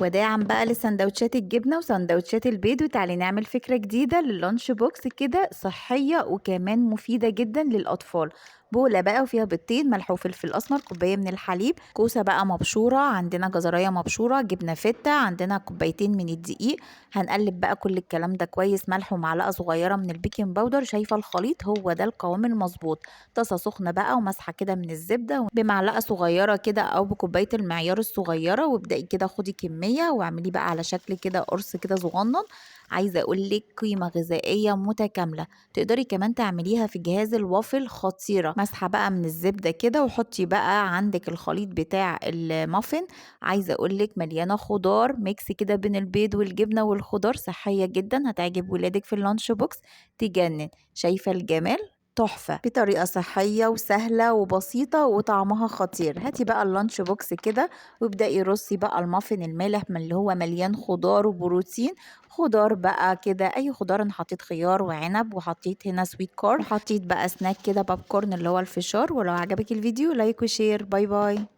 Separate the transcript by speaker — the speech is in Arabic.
Speaker 1: وداعًا بقى لسندوتشات الجبنة وسندوتشات البيض، وتعالي نعمل فكرة جديدة لللانش بوكس كده صحية وكمان مفيدة جدًا للأطفال. بولة بقى وفيها بيضتين، ملح وفلفل أسمر، كوباية من الحليب، كوسة بقى مبشورة، عندنا جزراية مبشورة، جبنة فيتا، عندنا كوبايتين من الدقيق. هنقلب بقى كل الكلام ده كويس، ملح ومعلقة صغيرة من البيكنج باودر. شايفة الخليط؟ هو ده القوام المضبوط. طاسة سخنة بقى ومسحة كده من الزبدة بمعلقة صغيرة كده أو بكوباية المعيار الصغيرة، وابدأي كده خدي كمية واعمليه بقى على شكل كده قرص كده صغنن. عايزة أقولك قيمة غذائية متكاملة. تقدري كمان تعمليها في جهاز الوافل، خطيرة. مسحة بقى من الزبدة كده وحطي بقى عندك الخليط بتاع المافن. عايزة أقولك مليانة خضار، ميكس كده بين البيض والجبنة والخضار، صحية جدا، هتعجب ولادك في اللانش بوكس. تجنن. شايفة الجمال؟ تحفة، بطريقة صحية وسهلة وبسيطة وطعمها خطير. هاتي بقى اللانش بوكس كده وابدأي رصي بقى المافن المالح من اللي هو مليان خضار وبروتين. خضار بقى كده، اي خضار. انا حطيت خيار وعنب وحطيت هنا سويت كورن وحطيت بقى سناك كده باب كورن اللي هو الفشار. ولو عجبك الفيديو لايك وشير. باي باي.